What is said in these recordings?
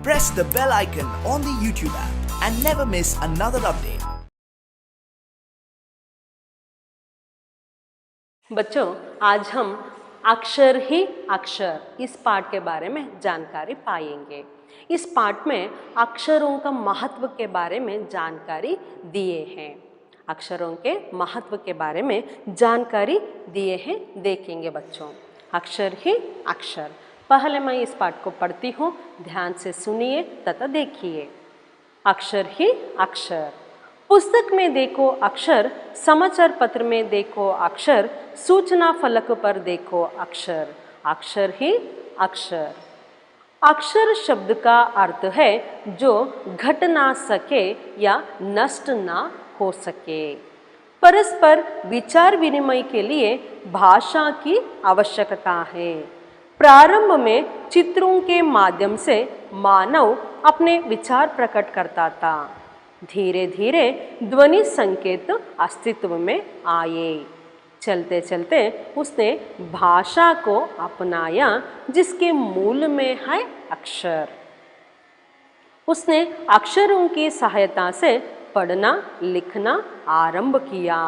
press the bell icon on the YouTube app and never miss another update. बच्चों, आज हम अक्षर ही अक्षर इस पाठ के बारे में जानकारी पाएंगे। इस पाठ में अक्षरों का महत्व के बारे में जानकारी दिए हैं। अक्षरों के महत्व के बारे में जानकारी दिए हैं, देखेंगे बच्चों। अक्षर ही अक्षर। पहले मैं इस पाठ को पढ़ती हूँ, ध्यान से सुनिए तथा देखिए। अक्षर ही अक्षर। पुस्तक में देखो अक्षर, समाचार पत्र में देखो अक्षर, सूचना फलक पर देखो अक्षर। अक्षर ही अक्षर। अक्षर शब्द का अर्थ है जो घट ना सके या नष्ट ना हो सके। परस्पर विचार विनिमय के लिए भाषा की आवश्यकता है। प्रारंभ में चित्रों के माध्यम से मानव अपने विचार प्रकट करता था। धीरे धीरे ध्वनि संकेत अस्तित्व में आए। चलते चलते उसने भाषा को अपनाया जिसके मूल में है अक्षर। उसने अक्षरों की सहायता से पढ़ना लिखना आरंभ किया।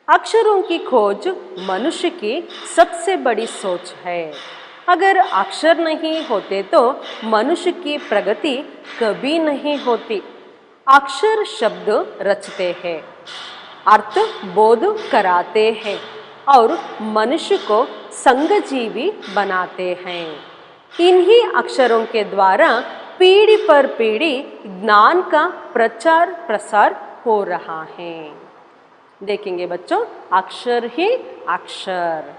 अक्षरों की खोज मनुष्य की सबसे बड़ी सोच है। अगर अक्षर नहीं होते तो मनुष्य की प्रगति कभी नहीं होती। अक्षर शब्द रचते हैं, अर्थ बोध कराते हैं और मनुष्य को संगजीवी बनाते हैं। इन्हीं अक्षरों के द्वारा पीढ़ी पर पीढ़ी ज्ञान का प्रचार प्रसार हो रहा है। देखेंगे बच्चों, अक्षर ही अक्षर।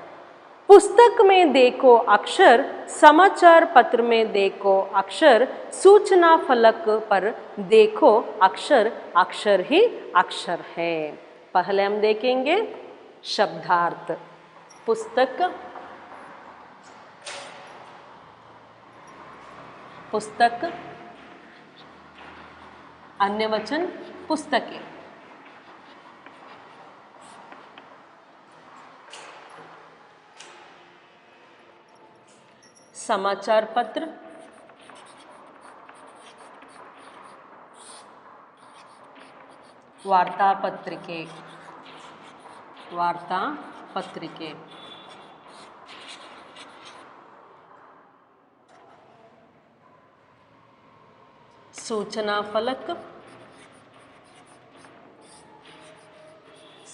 पुस्तक में देखो अक्षर, समाचार पत्र में देखो अक्षर, सूचना फलक पर देखो अक्षर। अक्षर ही अक्षर है। पहले हम देखेंगे शब्दार्थ। पुस्तक, पुस्तक, अन्य वचन पुस्तकें। समाचार पत्र, वार्ता पत्रिके, वार्ता पत्रिके। सूचना फलक,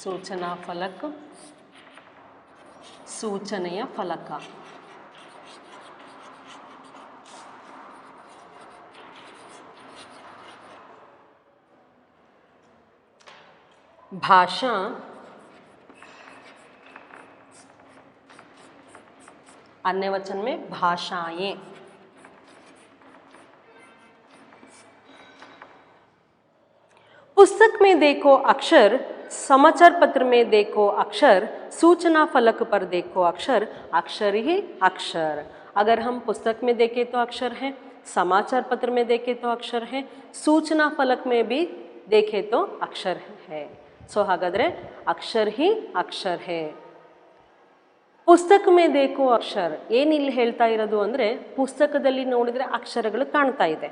सूचना फलक, सूचನೆಯ फलक। भाषा, अन्य वचन में भाषाएं। पुस्तक में देखो अक्षर, समाचार पत्र में देखो अक्षर, सूचना फलक पर देखो अक्षर। अक्षर ही अक्षर। अगर हम पुस्तक में देखें तो अक्षर है, समाचार पत्र में देखें तो अक्षर है, सूचना फलक में भी देखें तो अक्षर है। सो ಹಾಗಾದ್ರೆ ಅಕ್ಷರ ಹಿ ಅಕ್ಷರ ಹೇ। ಪುಸ್ತಕ में देखो ಅಕ್ಷರ ಏನಿಲ್ಲಿ ಹೇಳ್ತಾ ಇರೋದು ಅಂದರೆ ಪುಸ್ತಕದಲ್ಲಿ ನೋಡಿದರೆ ಅಕ್ಷರಗಳು ಕಾಣ್ತಾ ಇದೆ।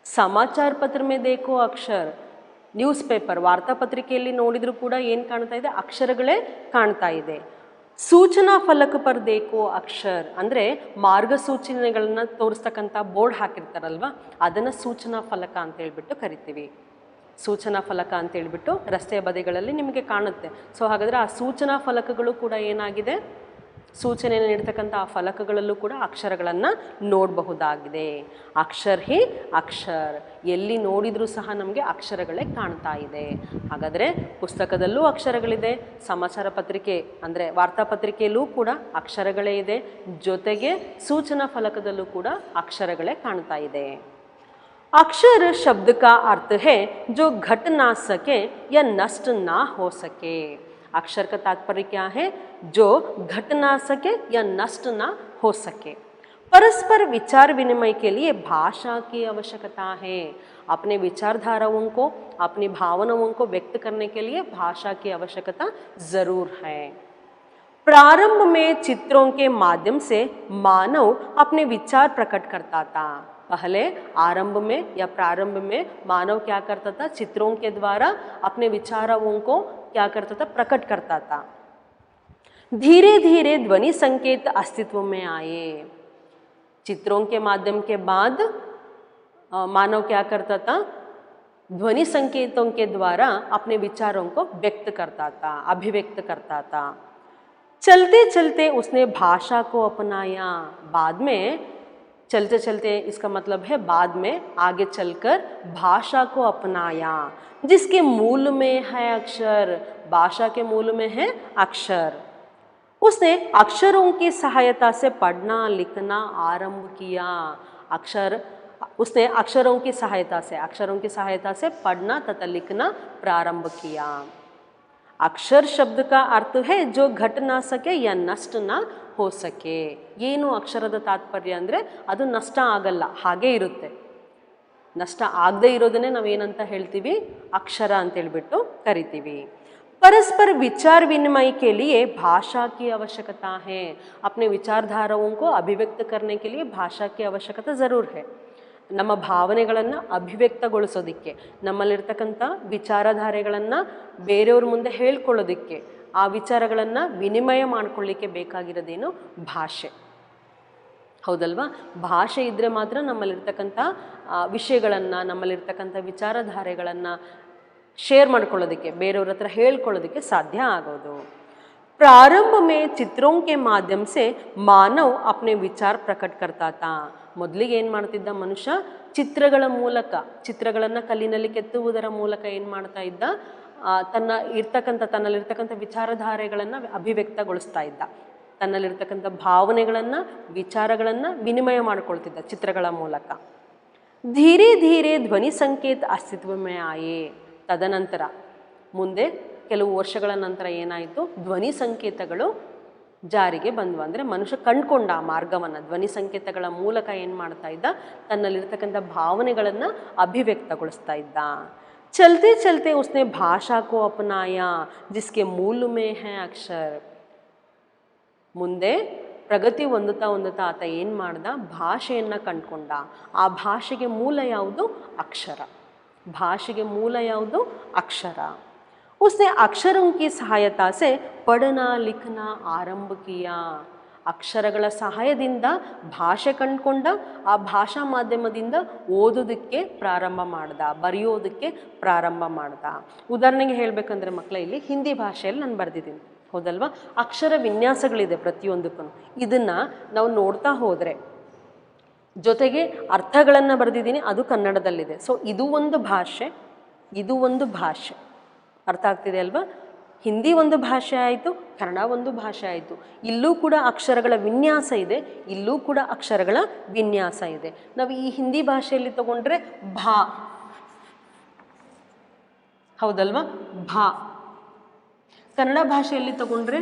ಸಮಾಚಾರ ಪತ್ರ में देखो ಅಕ್ಷರ, ನ್ಯೂಸ್ ಪೇಪರ್ ವಾರ್ತಾಪತ್ರಿಕೆಯಲ್ಲಿ ನೋಡಿದರೂ ಕೂಡ ಏನು ಕಾಣ್ತಾ ಇದೆ, ಅಕ್ಷರಗಳೇ ಕಾಣ್ತಾ ಇದೆ। ಸೂಚನಾ ಫಲಕ ಪರ್ देखो ಅಕ್ಷರ ಅಂದರೆ ಮಾರ್ಗಸೂಚನೆಗಳನ್ನು ತೋರಿಸ್ತಕ್ಕಂಥ ಬೋರ್ಡ್ ಹಾಕಿರ್ತಾರಲ್ವ, ಅದನ್ನು ಸೂಚನಾ ಫಲಕ ಅಂತ ಹೇಳ್ಬಿಟ್ಟು ಕರಿತೀವಿ। ಸೂಚನಾ ಫಲಕ ಅಂತ ಹೇಳ್ಬಿಟ್ಟು ರಸ್ತೆಯ ಬದಿಗಳಲ್ಲಿ ನಿಮಗೆ ಕಾಣುತ್ತೆ। ಸೊ ಹಾಗಾದರೆ ಆ ಸೂಚನಾ ಫಲಕಗಳು ಕೂಡ ಏನಾಗಿದೆ, ಸೂಚನೆಯನ್ನು ನೀಡ್ತಕ್ಕಂಥ ಆ ಫಲಕಗಳಲ್ಲೂ ಕೂಡ ಅಕ್ಷರಗಳನ್ನು ನೋಡಬಹುದಾಗಿದೆ। ಅಕ್ಷರ ಹಿ ಅಕ್ಷರ, ಎಲ್ಲಿ ನೋಡಿದರೂ ಸಹ ನಮಗೆ ಅಕ್ಷರಗಳೇ ಕಾಣ್ತಾ ಇದೆ। ಹಾಗಾದರೆ ಪುಸ್ತಕದಲ್ಲೂ ಅಕ್ಷರಗಳಿದೆ, ಸಮಾಚಾರ ಪತ್ರಿಕೆ ಅಂದರೆ ವಾರ್ತಾಪತ್ರಿಕೆಯಲ್ಲೂ ಕೂಡ ಅಕ್ಷರಗಳೇ ಇದೆ, ಜೊತೆಗೆ ಸೂಚನಾ ಫಲಕದಲ್ಲೂ ಕೂಡ ಅಕ್ಷರಗಳೇ ಕಾಣ್ತಾ ಇದೆ। अक्षर शब्द का अर्थ है जो घट ना सके या नष्ट ना हो सके। अक्षर का तात्पर्य क्या है, जो घट ना सके या नष्ट ना हो सके। परस्पर विचार विनिमय के लिए भाषा की आवश्यकता है। अपने विचारधाराओं को, अपनी भावनाओं को व्यक्त करने के लिए भाषा की आवश्यकता जरूर है। प्रारंभ में चित्रों के माध्यम से मानव अपने विचार प्रकट करता था। पहले आरंभ में या प्रारंभ में मानव क्या करता था, चित्रों के द्वारा अपने विचारों को क्या करता था, प्रकट करता था। धीरे धीरे ध्वनि संकेत अस्तित्व में आए। चित्रों के माध्यम के बाद मानव क्या करता था, ध्वनि संकेतों के द्वारा अपने विचारों को व्यक्त करता था, अभिव्यक्त करता था। चलते चलते उसने भाषा को अपनाया। बाद में चलते चलते इसका मतलब है बाद में आगे चलकर भाषा को अपनाया, जिसके मूल में है अक्षर। भाषा के मूल में है अक्षर। उसने अक्षरों की सहायता से पढ़ना लिखना आरंभ किया। उसने अक्षरों की सहायता से पढ़ना तथा लिखना प्रारंभ किया। अक्षर शब्द का अर्थ है जो घट ना सके या नष्ट ना हो सके। ಏನು ಅಕ್ಷರದ ತಾತ್ಪರ್ಯ ಅಂದರೆ ಅದು ನಷ್ಟ ಆಗಲ್ಲ, ಹಾಗೇ ಇರುತ್ತೆ. ನಷ್ಟ ಆಗದೇ ಇರೋದನ್ನೇ ನಾವೇನಂತ ಹೇಳ್ತೀವಿ, ಅಕ್ಷರ ಅಂತ ಹೇಳ್ಬಿಟ್ಟು ಕರಿತೀವಿ. परस्पर विचार विनिमय के लिए भाषा की आवश्यकता है. अपने विचारधाराओं को अभिव्यक्त करने के लिए भाषा की आवश्यकता ज़रूर है. ನಮ್ಮ ಭಾವನೆಗಳನ್ನು ಅಭಿವ್ಯಕ್ತಗೊಳಿಸೋದಕ್ಕೆ, ನಮ್ಮಲ್ಲಿರ್ತಕ್ಕಂಥ ವಿಚಾರಧಾರೆಗಳನ್ನು ಬೇರೆಯವ್ರ ಮುಂದೆ ಹೇಳ್ಕೊಳ್ಳೋದಕ್ಕೆ, ಆ ವಿಚಾರಗಳನ್ನು ವಿನಿಮಯ ಮಾಡ್ಕೊಳ್ಳಿಕ್ಕೆ ಬೇಕಾಗಿರೋದೇನು, ಭಾಷೆ. ಹೌದಲ್ವಾ? ಭಾಷೆ ಇದ್ದರೆ ಮಾತ್ರ ನಮ್ಮಲ್ಲಿರ್ತಕ್ಕಂಥ ವಿಷಯಗಳನ್ನು, ನಮ್ಮಲ್ಲಿರ್ತಕ್ಕಂಥ ವಿಚಾರಧಾರೆಗಳನ್ನು शेयर ಮಾಡ್ಕೊಳ್ಳೋದಕ್ಕೆ, ಬೇರೆಯವ್ರ ಹತ್ರ ಹೇಳ್ಕೊಳ್ಳೋದಕ್ಕೆ ಸಾಧ್ಯ ಆಗೋದು. प्रारंभ में चित्रों के माध्यम से मानव अपने विचार प्रकट करता था. ಮೊದಲಿಗೆ ಏನು ಮಾಡ್ತಿದ್ದ ಮನುಷ್ಯ, ಚಿತ್ರಗಳ ಮೂಲಕ, ಚಿತ್ರಗಳನ್ನು ಕಲ್ಲಿನಲ್ಲಿ ಕೆತ್ತುವುದರ ಮೂಲಕ ಏನು ಮಾಡ್ತಾ ಇದ್ದ, ತನ್ನಲ್ಲಿರ್ತಕ್ಕಂಥ ವಿಚಾರಧಾರೆಗಳನ್ನು ಅಭಿವ್ಯಕ್ತಗೊಳಿಸ್ತಾ ಇದ್ದ. ತನ್ನಲ್ಲಿರ್ತಕ್ಕಂಥ ಭಾವನೆಗಳನ್ನು, ವಿಚಾರಗಳನ್ನು ವಿನಿಮಯ ಮಾಡ್ಕೊಳ್ತಿದ್ದ ಚಿತ್ರಗಳ ಮೂಲಕ. ಧೀರೆ ಧೀರೆ ಧ್ವನಿ ಸಂಕೇತ ಅಸ್ತಿತ್ವಮೇ ಆಯೇ. ತದನಂತರ ಮುಂದೆ ಕೆಲವು ವರ್ಷಗಳ ನಂತರ ಏನಾಯಿತು, ಧ್ವನಿ ಸಂಕೇತಗಳು ಜಾರಿಗೆ ಬಂದ್ವು. ಅಂದರೆ ಮನುಷ್ಯ ಕಂಡುಕೊಂಡ ಆ ಮಾರ್ಗವನ್ನು. ಧ್ವನಿ ಸಂಕೇತಗಳ ಮೂಲಕ ಏನು ಮಾಡ್ತಾ ಇದ್ದ, ತನ್ನಲ್ಲಿರ್ತಕ್ಕಂಥ ಭಾವನೆಗಳನ್ನು ಅಭಿವ್ಯಕ್ತಗೊಳಿಸ್ತಾ ಇದ್ದ. ಚಲ್ತೆ ಚಲ್ತೆ ಉಸ್ನೆ ಭಾಷಾ ಕೋ ಅಪನಾಯ ಜಿಸ್ಕೆ ಮೂಲ ಮೇ ಹೈ ಅಕ್ಷರ್. ಮುಂದೆ ಪ್ರಗತಿ ಹೊಂದುತ್ತಾ ಆತ ಏನು ಮಾಡ್ದ, ಭಾಷೆಯನ್ನು ಕಂಡುಕೊಂಡ. ಆ ಭಾಷೆಗೆ ಮೂಲ ಯಾವುದು, ಅಕ್ಷರ. ಭಾಷೆಗೆ ಮೂಲ ಯಾವುದು, ಅಕ್ಷರ. उसने अक्षरों की सहायता से पढ़ना लिखना आरंभ किया. ಅಕ್ಷರಗಳ ಸಹಾಯದಿಂದ ಭಾಷೆ ಕಂಡುಕೊಂಡ. ಆ ಭಾಷಾ ಮಾಧ್ಯಮದಿಂದ ಓದೋದಕ್ಕೆ ಪ್ರಾರಂಭ ಮಾಡ್ದ, ಬರೆಯೋದಕ್ಕೆ ಪ್ರಾರಂಭ ಮಾಡ್ದ. ಉದಾಹರಣೆಗೆ ಹೇಳಬೇಕಂದ್ರೆ ಮಕ್ಕಳ, ಇಲ್ಲಿ ಹಿಂದಿ ಭಾಷೆಯಲ್ಲಿ ನಾನು ಬರೆದಿದ್ದೀನಿ, ಹೌದಲ್ವಾ? ಅಕ್ಷರ ವಿನ್ಯಾಸಗಳಿದೆ ಪ್ರತಿಯೊಂದಕ್ಕೂ. ಇದನ್ನು ನಾವು ನೋಡ್ತಾ ಹೋದರೆ, ಜೊತೆಗೆ ಅರ್ಥಗಳನ್ನು ಬರೆದಿದ್ದೀನಿ, ಅದು ಕನ್ನಡದಲ್ಲಿದೆ. ಸೊ ಇದು ಒಂದು ಭಾಷೆ, ಇದು ಒಂದು ಭಾಷೆ. ಅರ್ಥ ಆಗ್ತಿದೆ ಅಲ್ವಾ? ಹಿಂದಿ ಒಂದು ಭಾಷೆ ಆಯಿತು, ಕನ್ನಡ ಒಂದು ಭಾಷೆ ಆಯಿತು. ಇಲ್ಲೂ ಕೂಡ ಅಕ್ಷರಗಳ ವಿನ್ಯಾಸ ಇದೆ, ಇಲ್ಲೂ ಕೂಡ ಅಕ್ಷರಗಳ ವಿನ್ಯಾಸ ಇದೆ. ನಾವು ಈ ಹಿಂದಿ ಭಾಷೆಯಲ್ಲಿ ತಗೊಂಡ್ರೆ ಭಾ, ಹೌದಲ್ವಾ? ಭಾ. ಕನ್ನಡ ಭಾಷೆಯಲ್ಲಿ ತಗೊಂಡ್ರೆ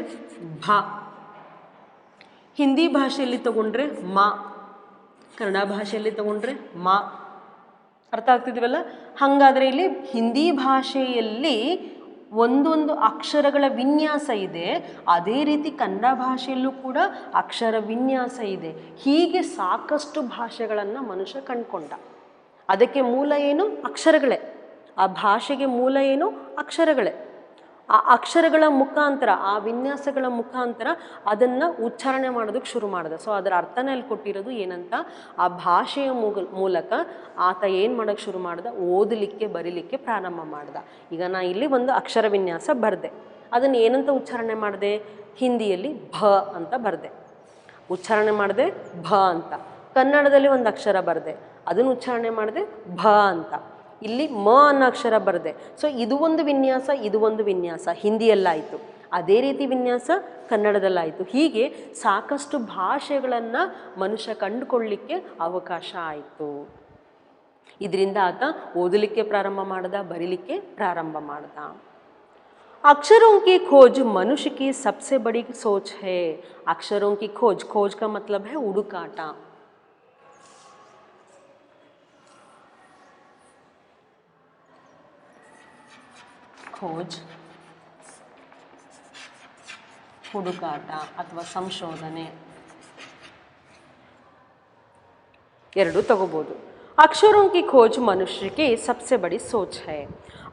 ಭಾ. ಹಿಂದಿ ಭಾಷೆಯಲ್ಲಿ ತಗೊಂಡ್ರೆ ಮಾ. ಕನ್ನಡ ಭಾಷೆಯಲ್ಲಿ ತಗೊಂಡ್ರೆ ಮಾ. ಅರ್ಥ ಆಗ್ತಿದ್ದೀವಲ್ಲ? ಹಾಗಾದರೆ ಇಲ್ಲಿ ಹಿಂದಿ ಭಾಷೆಯಲ್ಲಿ ಒಂದೊಂದು ಅಕ್ಷರಗಳ ವಿನ್ಯಾಸ ಇದೆ, ಅದೇ ರೀತಿ ಕನ್ನಡ ಭಾಷೆಯಲ್ಲೂ ಕೂಡ ಅಕ್ಷರ ವಿನ್ಯಾಸ ಇದೆ. ಹೀಗೆ ಸಾಕಷ್ಟು ಭಾಷೆಗಳನ್ನು ಮನುಷ್ಯ ಕಂಡುಕೊಂಡ. ಅದಕ್ಕೆ ಮೂಲ ಏನು? ಅಕ್ಷರಗಳೇ. ಆ ಭಾಷೆಗೆ ಮೂಲ ಏನು? ಅಕ್ಷರಗಳೇ. ಆ ಅಕ್ಷರಗಳ ಮುಖಾಂತರ, ಆ ವಿನ್ಯಾಸಗಳ ಮುಖಾಂತರ ಅದನ್ನು ಉಚ್ಚಾರಣೆ ಮಾಡೋದಕ್ಕೆ ಶುರು ಮಾಡಿದ. ಸೊ ಅದರ ಅರ್ಥನೇ ಅಲ್ಲಿ ಕೊಟ್ಟಿರೋದು ಏನಂತ, ಆ ಭಾಷೆಯ ಮೂಲಕ ಆತ ಏನು ಮಾಡೋಕ್ಕೆ ಶುರು ಮಾಡ್ದ, ಓದಲಿಕ್ಕೆ ಬರೀಲಿಕ್ಕೆ ಪ್ರಾರಂಭ ಮಾಡ್ದ. ಈಗ ನಾ ಇಲ್ಲಿ ಒಂದು ಅಕ್ಷರ ವಿನ್ಯಾಸ ಬರೆದೆ, ಅದನ್ನು ಏನಂತ ಉಚ್ಚಾರಣೆ ಮಾಡಿದೆ, ಹಿಂದಿಯಲ್ಲಿ ಭ ಅಂತ ಬರೆದೆ, ಉಚ್ಚಾರಣೆ ಮಾಡಿದೆ ಭ ಅಂತ. ಕನ್ನಡದಲ್ಲಿ ಒಂದು ಅಕ್ಷರ ಬರೆದೆ, ಅದನ್ನು ಉಚ್ಚಾರಣೆ ಮಾಡಿದೆ ಭ ಅಂತ. ಇಲ್ಲಿ ಮ ಅನ್ನೋ ಅಕ್ಷರ ಬರೆದೆ. ಸೊ ಇದು ಒಂದು ವಿನ್ಯಾಸ, ಇದು ಒಂದು ವಿನ್ಯಾಸ ಹಿಂದಿಯಲ್ಲಾಯಿತು. ಅದೇ ರೀತಿ ವಿನ್ಯಾಸ ಕನ್ನಡದಲ್ಲಾಯಿತು. ಹೀಗೆ ಸಾಕಷ್ಟು ಭಾಷೆಗಳನ್ನು ಮನುಷ್ಯ ಕಂಡುಕೊಳ್ಳಲಿಕ್ಕೆ ಅವಕಾಶ ಆಯಿತು. ಇದರಿಂದ ಆತ ಓದಲಿಕ್ಕೆ ಪ್ರಾರಂಭ ಮಾಡ್ದ, ಬರೀಲಿಕ್ಕೆ ಪ್ರಾರಂಭ ಮಾಡ್ದ. अक्षरों की खोज मनुष्य की सबसे बड़ी सोच है. अक्षरों की खोज, खोज का मतलब है ಹುಡುಕಾಟ. खोज, ಹುಡುಕಾಟ ಅಥವಾ ಸಂಶೋಧನೆ. ಎರಡು ತಗೋಬೋದು. अक्षरों की खोज मनुष्य की सबसे बड़ी सोच है.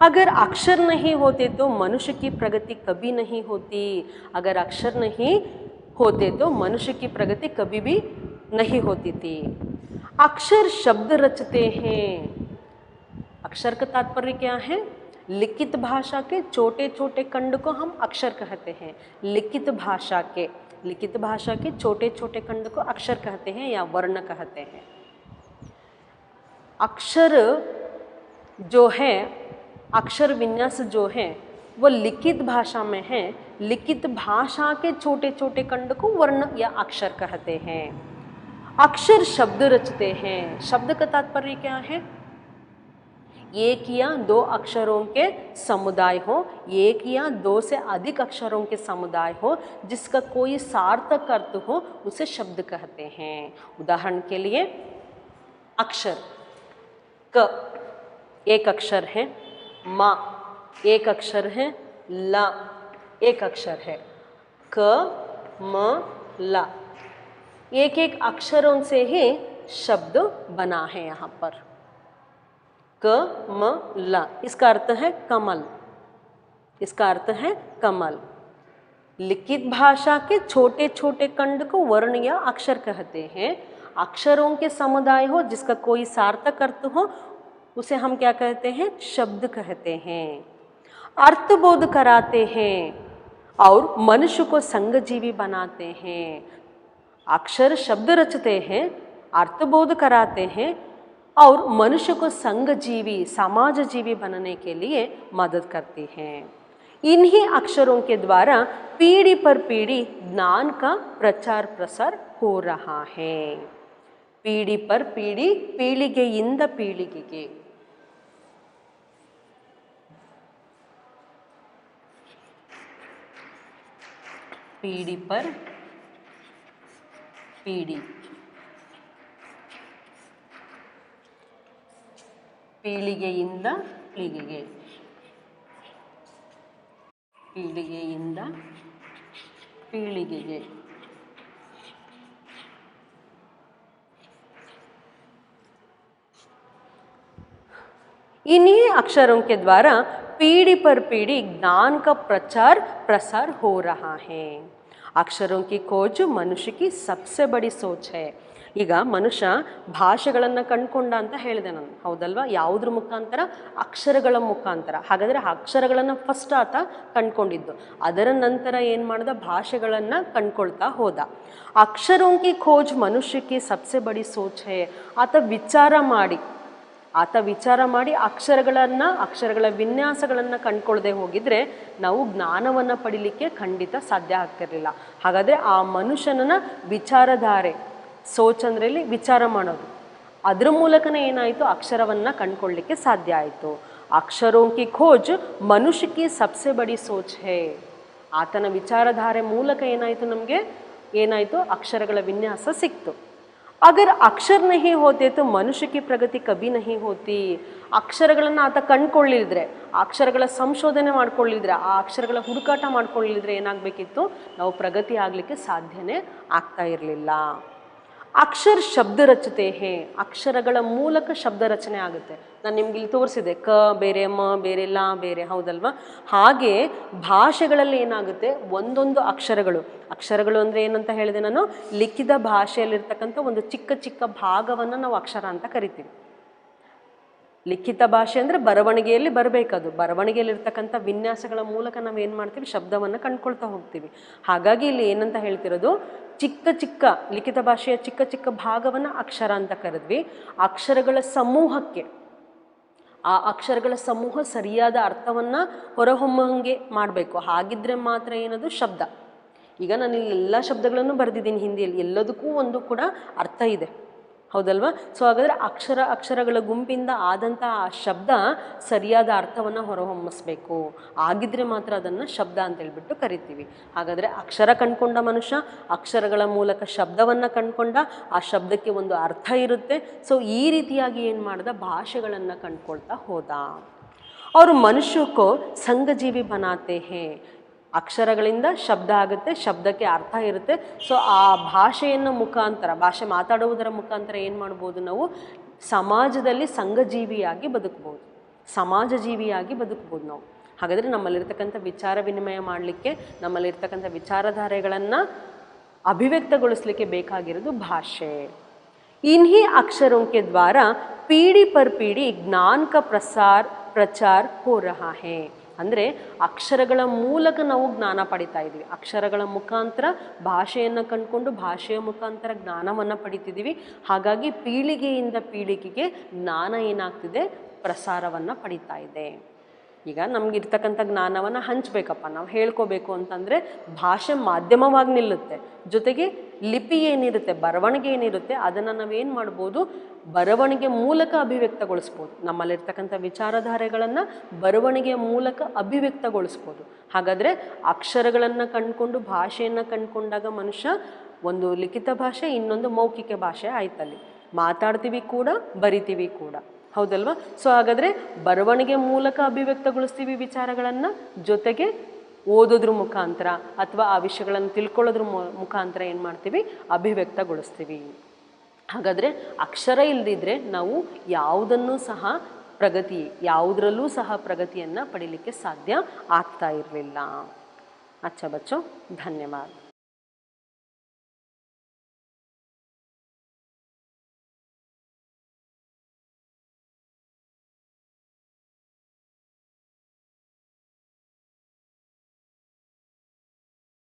अगर अक्षर नहीं होते तो मनुष्य की प्रगति कभी नहीं होती. अगर अक्षर नहीं होते तो मनुष्य की प्रगति कभी भी नहीं होती थी. अक्षर शब्द रचते हैं. अक्षर का तात्पर्य क्या है? लिखित भाषा के छोटे छोटे खंड को हम अक्षर कहते हैं. लिखित भाषा के छोटे छोटे खंड को अक्षर कहते हैं या वर्ण कहते हैं. अक्षर जो है, अक्षर विन्यास जो है वो लिखित भाषा में है. लिखित भाषा के छोटे छोटे खंड को वर्ण या अक्षर कहते हैं. अक्षर शब्द रचते हैं. शब्द का तात्पर्य क्या है? एक या दो अक्षरों के समुदाय हो, एक या दो से अधिक अक्षरों के समुदाय हो जिसका कोई सार्थक अर्थ हो, उसे शब्द कहते हैं. उदाहरण के लिए अक्षर क एक अक्षर है, मा एक अक्षर है, ला एक अक्षर है. क म ला एक एक अक्षरों से ही शब्द बना है. यहाँ पर क म ला इसका अर्थ है कमल. इसका अर्थ है कमल. लिखित भाषा के छोटे छोटे खंड को वर्ण या अक्षर कहते हैं. अक्षरों के समुदाय हो जिसका कोई सार्थक अर्थ हो, उसे हम क्या कहते हैं? शब्द कहते हैं. अर्थबोध कराते हैं और मनुष्य को संगजीवी बनाते हैं. अक्षर शब्द रचते हैं, अर्थबोध कराते हैं और मनुष्य को संगजीवी समाजजीवी बनने के लिए मदद करते हैं. इन्हीं अक्षरों के द्वारा पीढ़ी पर पीढ़ी ज्ञान का प्रचार प्रसार हो रहा है. पीढ़ी पर पीढ़ी, पीಳಿಗೆಯಿಂದ ಪೀಳಿಗೆಗೆ. पीढ़ी पर पीढ़ी, ಪೀಳಿಗೆಯಿಂದ ಪೀಳಿಗೆಗೆ, ಪೀಳಿಗೆಯಿಂದ ಪೀಳಿಗೆಗೆ. इन्हीं अक्षरों के द्वारा पीढ़ी पर पीढ़ी ज्ञान का प्रचार प्रसार हो रहा है. अक्षरों की खोज मनुष्य की सबसे बड़ी सोच है. ಈಗ ಮನುಷ್ಯ ಭಾಷೆಗಳನ್ನು ಕಂಡುಕೊಂಡ ಅಂತ ಹೇಳಿದೆ ನಾನು, ಹೌದಲ್ವಾ? ಯಾವುದ್ರ ಮುಖಾಂತರ? ಅಕ್ಷರಗಳ ಮುಖಾಂತರ. ಹಾಗಾದರೆ ಅಕ್ಷರಗಳನ್ನು ಫಸ್ಟ್ ಆತ ಕಂಡುಕೊಂಡಿದ್ದು, ಅದರ ನಂತರ ಏನು ಮಾಡ್ದ? ಭಾಷೆಗಳನ್ನು ಕಂಡುಕೊಳ್ತಾ ಹೋದ. ಅಕ್ಷರೋं की खोज मनुष्य की सबसे बड़ी सोच है. ಆತ ವಿಚಾರ ಮಾಡಿ ಅಕ್ಷರಗಳ ವಿನ್ಯಾಸಗಳನ್ನು ಕಂಡುಕೊಳ್ಳದೆ ಹೋಗಿದ್ರೆ ನಾವು ಜ್ಞಾನವನ್ನು ಪಡಿಲಿಕ್ಕೆ ಖಂಡಿತ ಸಾಧ್ಯ ಆಗ್ತಿರಲಿಲ್ಲ. ಹಾಗಾದರೆ ಆ ಮನುಷ್ಯನ ವಿಚಾರಧಾರೆ, ಸೋಚ್ ಅಂದ್ರೆ ಇಲ್ಲಿ ವಿಚಾರ ಮಾಡೋದು, ಅದ್ರ ಮೂಲಕನೇ ಏನಾಯಿತು? ಅಕ್ಷರವನ್ನು ಕಂಡುಕೊಳ್ಳಲಿಕ್ಕೆ ಸಾಧ್ಯ ಆಯಿತು. ಅಕ್ಷರೋं की खोज मनुष्य की सबसे बड़ी सोच है. ಆತನ ವಿಚಾರಧಾರೆ ಮೂಲಕ ಏನಾಯಿತು? ಅಕ್ಷರಗಳ ವಿನ್ಯಾಸ ಸಿಕ್ತು. अगर अक्षर नहीं होते तो मनुष्य की प्रगति कभी नहीं होती. ಅಕ್ಷರಗಳನ್ನು ಆತ ಕಂಡುಕೊಳ್ಳಿದ್ರೆ, ಅಕ್ಷರಗಳ ಸಂಶೋಧನೆ ಮಾಡ್ಕೊಳ್ಳಿದ್ರೆ, ಆ ಅಕ್ಷರಗಳ ಹುಡುಕಾಟ ಮಾಡ್ಕೊಳ್ಳಿದ್ರೆ ಏನಾಗಬೇಕಿತ್ತು? ನಾವು ಪ್ರಗತಿ ಆಗಲಿಕ್ಕೆ ಸಾಧ್ಯನೇ ಆಗ್ತಾ ಇರಲಿಲ್ಲ. ಅಕ್ಷರ ಶಬ್ದ ರಚತೆ ಹೇ. ಅಕ್ಷರಗಳ ಮೂಲಕ ಶಬ್ದ ರಚನೆ ಆಗುತ್ತೆ. ನಾನು ನಿಮ್ಗೆ ಇಲ್ಲಿ ತೋರಿಸಿದೆ, ಕ ಬೇರೆ, ಮ ಬೇರೆ, ಲ ಬೇರೆ, ಹೌದಲ್ವಾ? ಹಾಗೆ ಭಾಷೆಗಳಲ್ಲಿ ಏನಾಗುತ್ತೆ? ಒಂದೊಂದು ಅಕ್ಷರಗಳು ಅಂದರೆ ಏನಂತ ಹೇಳಿದೆ ನಾನು? ಲಿಖಿತ ಭಾಷೆಯಲ್ಲಿರ್ತಕ್ಕಂಥ ಒಂದು ಚಿಕ್ಕ ಚಿಕ್ಕ ಭಾಗವನ್ನು ನಾವು ಅಕ್ಷರ ಅಂತ ಕರಿತೀವಿ. ಲಿಖಿತ ಭಾಷೆ ಅಂದರೆ ಬರವಣಿಗೆಯಲ್ಲಿ ಬರಬೇಕದು. ಬರವಣಿಗೆಯಲ್ಲಿರ್ತಕ್ಕಂಥ ವಿನ್ಯಾಸಗಳ ಮೂಲಕ ನಾವು ಏನು ಮಾಡ್ತೀವಿ? ಶಬ್ದವನ್ನು ಕಂಡುಕೊಳ್ತಾ ಹೋಗ್ತೀವಿ. ಹಾಗಾಗಿ ಇಲ್ಲಿ ಏನಂತ ಹೇಳ್ತಿರೋದು? ಚಿಕ್ಕ ಚಿಕ್ಕ ಲಿಖಿತ ಭಾಷೆಯ ಚಿಕ್ಕ ಚಿಕ್ಕ ಭಾಗವನ್ನು ಅಕ್ಷರ ಅಂತ ಕರೆದ್ವಿ. ಅಕ್ಷರಗಳ ಸಮೂಹಕ್ಕೆ, ಆ ಅಕ್ಷರಗಳ ಸಮೂಹ ಸರಿಯಾದ ಅರ್ಥವನ್ನು ಹೊರಹೊಮ್ಮಂಗೆ ಮಾಡಬೇಕು. ಹಾಗಿದ್ರೆ ಮಾತ್ರ ಏನದು? ಶಬ್ದ. ಈಗ ನಾನು ಇಲ್ಲಿ ಎಲ್ಲ ಶಬ್ದಗಳನ್ನು ಬರೆದಿದ್ದೀನಿ ಹಿಂದಿಯಲ್ಲಿ, ಎಲ್ಲದಕ್ಕೂ ಒಂದು ಕೂಡ ಅರ್ಥ ಇದೆ, ಹೌದಲ್ವಾ? ಸೊ ಹಾಗಾದರೆ ಅಕ್ಷರಗಳ ಗುಂಪಿಂದ ಆದಂಥ ಆ ಶಬ್ದ ಸರಿಯಾದ ಅರ್ಥವನ್ನು ಹೊರಹೊಮ್ಮಿಸ್ಬೇಕು. ಆಗಿದ್ರೆ ಮಾತ್ರ ಅದನ್ನು ಶಬ್ದ ಅಂತೇಳ್ಬಿಟ್ಟು ಕರಿತೀವಿ. ಹಾಗಾದರೆ ಅಕ್ಷರ ಕಂಡುಕೊಂಡ ಮನುಷ್ಯ, ಅಕ್ಷರಗಳ ಮೂಲಕ ಶಬ್ದವನ್ನು ಕಂಡುಕೊಂಡ, ಆ ಶಬ್ದಕ್ಕೆ ಒಂದು ಅರ್ಥ ಇರುತ್ತೆ. ಸೊ ಈ ರೀತಿಯಾಗಿ ಏನು ಮಾಡ್ದ? ಭಾಷೆಗಳನ್ನು ಕಂಡುಕೊಳ್ತಾ ಹೋದ. ಅವರು ಮನುಷ್ಯಕ್ಕೋ ಸಂಘಜೀವಿ ಬನಾತೆ ಹೇ. ಅಕ್ಷರಗಳಿಂದ ಶಬ್ದ ಆಗುತ್ತೆ, ಶಬ್ದಕ್ಕೆ ಅರ್ಥ ಇರುತ್ತೆ. ಸೊ ಆ ಭಾಷೆಯನ್ನು ಮುಖಾಂತರ, ಭಾಷೆ ಮಾತಾಡುವುದರ ಮುಖಾಂತರ ಏನು ಮಾಡ್ಬೋದು, ನಾವು ಸಮಾಜದಲ್ಲಿ ಸಂಘಜೀವಿಯಾಗಿ ಬದುಕ್ಬೋದು, ಸಮಾಜ ಜೀವಿಯಾಗಿ ಬದುಕ್ಬೋದು ನಾವು. ಹಾಗಾದರೆ ನಮ್ಮಲ್ಲಿರ್ತಕ್ಕಂಥ ವಿಚಾರ ವಿನಿಮಯ ಮಾಡಲಿಕ್ಕೆ, ನಮ್ಮಲ್ಲಿರ್ತಕ್ಕಂಥ ವಿಚಾರಧಾರೆಗಳನ್ನು ಅಭಿವ್ಯಕ್ತಗೊಳಿಸಲಿಕ್ಕೆ ಬೇಕಾಗಿರೋದು ಭಾಷೆ. इन्हीं अक्षरों के द्वारा पीढ़ी पर पीढ़ी ज्ञान का प्रचार हो रहा है. ಅಂದರೆ ಅಕ್ಷರಗಳ ಮೂಲಕ ನಾವು ಜ್ಞಾನ ಪಡಿತಾ ಇದ್ದೀವಿ. ಅಕ್ಷರಗಳ ಮುಖಾಂತರ ಭಾಷೆಯನ್ನು ಕಂಡುಕೊಂಡು ಭಾಷೆಯ ಮುಖಾಂತರ ಜ್ಞಾನವನ್ನು ಪಡಿತಿದ್ದೀವಿ. ಹಾಗಾಗಿ ಪೀಳಿಗೆಯಿಂದ ಪೀಳಿಗೆಗೆ ಜ್ಞಾನ ಏನಾಗ್ತಿದೆ, ಪ್ರಸಾರವನ್ನು ಪಡಿತಾ ಇದೆ. ಈಗ ನಮಗಿರ್ತಕ್ಕಂಥ ಜ್ಞಾನವನ್ನು ಹಂಚಬೇಕಪ್ಪ, ನಾವು ಹೇಳ್ಕೋಬೇಕು ಅಂತಂದರೆ ಭಾಷೆ ಮಾಧ್ಯಮವಾಗಿ ನಿಲ್ಲುತ್ತೆ. ಜೊತೆಗೆ ಲಿಪಿ ಏನಿರುತ್ತೆ, ಬರವಣಿಗೆ ಏನಿರುತ್ತೆ, ಅದನ್ನು ನಾವೇನು ಮಾಡ್ಬೋದು, ಬರವಣಿಗೆ ಮೂಲಕ ಅಭಿವ್ಯಕ್ತಗೊಳಿಸ್ಬೋದು. ನಮ್ಮಲ್ಲಿರ್ತಕ್ಕಂಥ ವಿಚಾರಧಾರೆಗಳನ್ನು ಬರವಣಿಗೆಯ ಮೂಲಕ ಅಭಿವ್ಯಕ್ತಗೊಳಿಸ್ಬೋದು. ಹಾಗಾದರೆ ಅಕ್ಷರಗಳನ್ನು ಕಂಡುಕೊಂಡು ಭಾಷೆಯನ್ನು ಕಂಡುಕೊಂಡಾಗ ಮನುಷ್ಯ ಒಂದು ಲಿಖಿತ ಭಾಷೆ, ಇನ್ನೊಂದು ಮೌಖಿಕ ಭಾಷೆ ಆಯ್ತಲ್ಲಿ. ಮಾತಾಡ್ತೀವಿ ಕೂಡ, ಬರಿತೀವಿ ಕೂಡ, ಹೌದಲ್ವಾ? ಸೊ ಹಾಗಾದರೆ ಬರವಣಿಗೆ ಮೂಲಕ ಅಭಿವ್ಯಕ್ತಗೊಳಿಸ್ತೀವಿ ವಿಚಾರಗಳನ್ನು, ಜೊತೆಗೆ ಓದೋದ್ರ ಮುಖಾಂತರ ಅಥವಾ ಆ ವಿಷಯಗಳನ್ನು ತಿಳ್ಕೊಳ್ಳೋದ್ರ ಮುಖಾಂತರ ಏನು ಮಾಡ್ತೀವಿ, ಅಭಿವ್ಯಕ್ತಗೊಳಿಸ್ತೀವಿ. ಹಾಗಾದರೆ ಅಕ್ಷರ ಇಲ್ಲದಿದ್ದರೆ ನಾವು ಯಾವುದನ್ನೂ ಸಹ ಯಾವುದರಲ್ಲೂ ಸಹ ಪ್ರಗತಿಯನ್ನು ಪಡೀಲಿಕ್ಕೆ ಸಾಧ್ಯ ಆಗ್ತಾ ಇರಲಿಲ್ಲ. ಅಚ್ಚಾ ಬಚ್ಚೋ, ಧನ್ಯವಾದ.